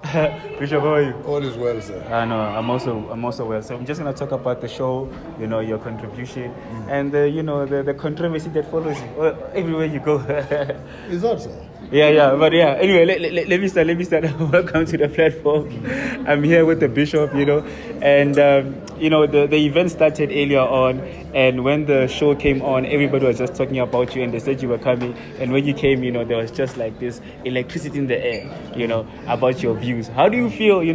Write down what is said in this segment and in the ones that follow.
Bishop, how are you? All is well, sir. I know. I'm also well. So I'm just gonna talk about the show. Your contribution, and the controversy that follows you everywhere you go. Is that so? Yeah. But yeah. Anyway, let me start. Welcome to the platform. I'm here with the bishop. And the event started earlier on, and when the show came on, everybody was just talking about you, and they said you were coming. And when you came, there was just like this electricity in the air. About your views. How do you feel? Do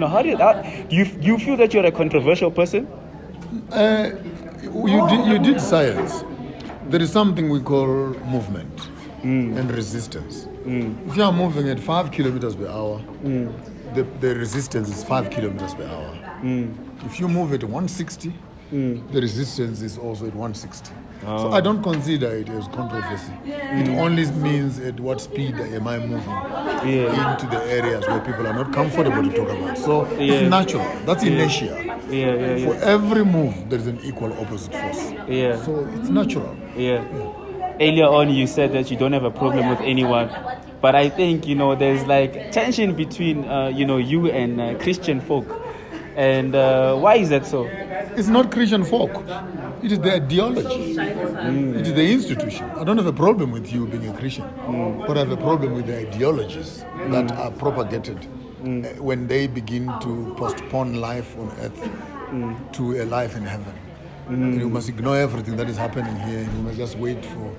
you feel that you're a controversial person? You did science. There is something we call movement and resistance. If you are moving at 5 kilometers per hour, the resistance is 5 kilometers per hour. If you move at 160, the resistance is also at 160. So I don't consider it as controversy. It only means at what speed am I moving into the areas where people are not comfortable to talk about. So it's natural. That's inertia. For every move, there is an equal opposite force. So it's natural. Earlier on, you said that you don't have a problem with anyone. But I think, there's like tension between, you and Christian folk. And why is that so? It's not Christian folk. It is the ideology. It is the institution. I don't have a problem with you being a Christian, but I have a problem with the ideologies that are propagated when they begin to postpone life on earth to a life in heaven. You must ignore everything that is happening here, and you must just wait for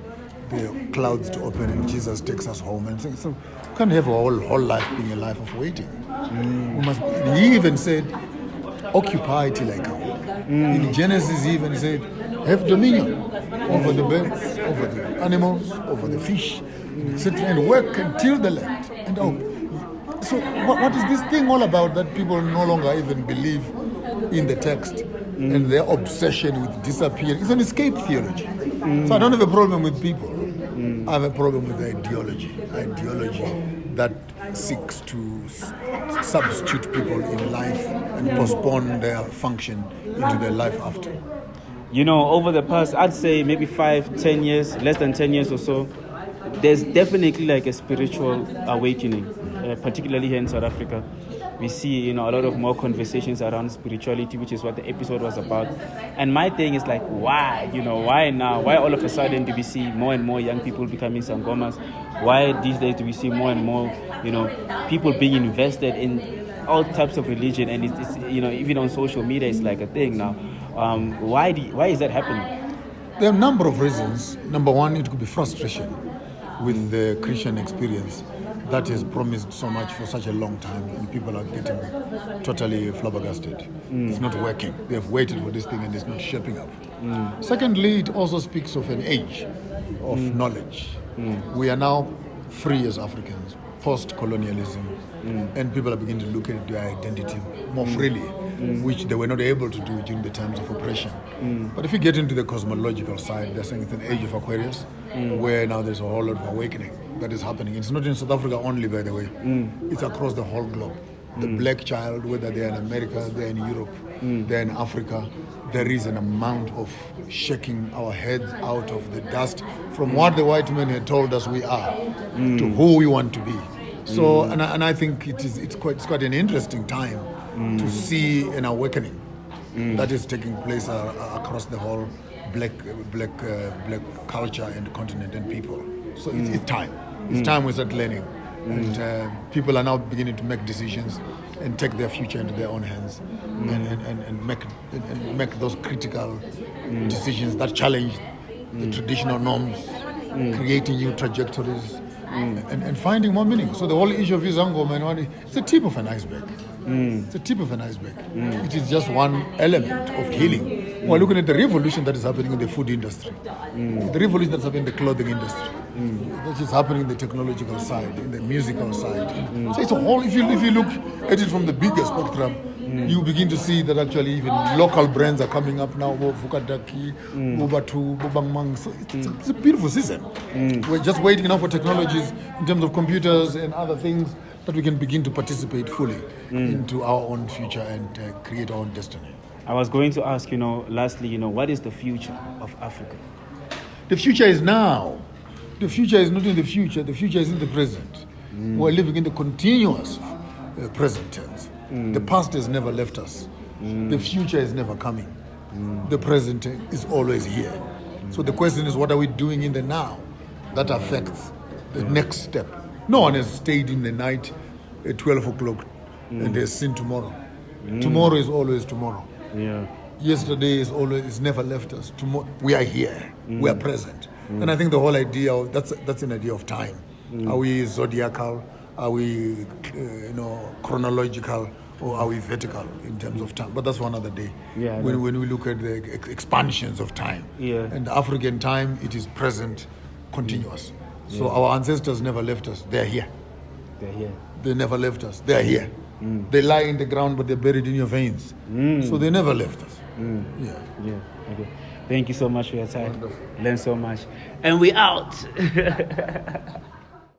the clouds to open and Jesus takes us home. And so we can't have our whole life being a life of waiting. He even said, occupy till I come. In Genesis, he even said, have dominion over the birds, over the animals, over the fish, etc., and work until the land. And so what is this thing all about that people no longer even believe in the text and their obsession with disappearing? It's an escape theology. So I don't have a problem with people. I have a problem with the ideology that seeks to substitute people in life and postpone their function into their life after. Over the past, I'd say maybe 5-10 years, less than 10 years or so, there's definitely like a spiritual awakening, particularly here in South Africa. We see, a lot of more conversations around spirituality, which is what the episode was about. And my thing is like, why? Why now? Why all of a sudden do we see more and more young people becoming sangomas? Why these days do we see more and more, people being invested in all types of religion? And it's even on social media, it's like a thing now. Why is that happening? There are a number of reasons. Number one, it could be frustration with the Christian experience that has promised so much for such a long time, and people are getting totally flabbergasted. It's not working. They have waited for this thing and it's not shaping up. Secondly, it also speaks of an age of knowledge. We are now free as Africans, post-colonialism, and people are beginning to look at their identity more freely, which they were not able to do during the times of oppression. But if you get into the cosmological side, they're saying it's an age of Aquarius, where now there's a whole lot of awakening that is happening. It's not in South Africa only, by the way. It's across the whole globe. The black child, whether they're in America, they're in Europe, they're in Africa, there is an amount of shaking our heads out of the dust from what the white men had told us we are to who we want to be. So, and I think it's quite an interesting time to see an awakening that is taking place across the whole black culture and continent and people. So it's time. It's time we start learning. And people are now beginning to make decisions and take their future into their own hands and make those critical decisions that challenge the traditional norms, creating new trajectories and finding more meaning. So the whole issue of Izangoma, it's the tip of an iceberg. It's the tip of an iceberg. It is just one element of healing. We're looking at the revolution that is happening in the food industry, the revolution that's happening in the clothing industry, that is happening in the technological side, in the musical side. So it's a whole, if you look at it from the bigger spectrum, you begin to see that actually even local brands are coming up now, Vukadaki, Bubatu, Bubangmang. So it's a beautiful season. We're just waiting now for technologies in terms of computers and other things that we can begin to participate fully into our own future and create our own destiny. I was going to ask, lastly, what is the future of Africa? The future is now. The future is not in the future. The future is in the present. We're living in the continuous present tense. The past has never left us. The future is never coming. The present is always here. So the question is, what are we doing in the now that affects the next step? No one has stayed in the night at 12 o'clock and has seen tomorrow. Tomorrow is always tomorrow. Yeah. Yesterday is never left us. Tomorrow, we are here. We are present. And I think the whole idea, that's an idea of time. Are we zodiacal? Are we, chronological? Or are we vertical in terms of time? But that's one other day. Yeah, when we look at the expansions of time. Yeah. And African time, it is present, continuous. So our ancestors never left us. They're here. They're here. They never left us. They're here. They lie in the ground, but they're buried in your veins. So they never left us. Yeah. Yeah. Okay. Thank you so much for your time. Wonderful. Learn so much. And we out.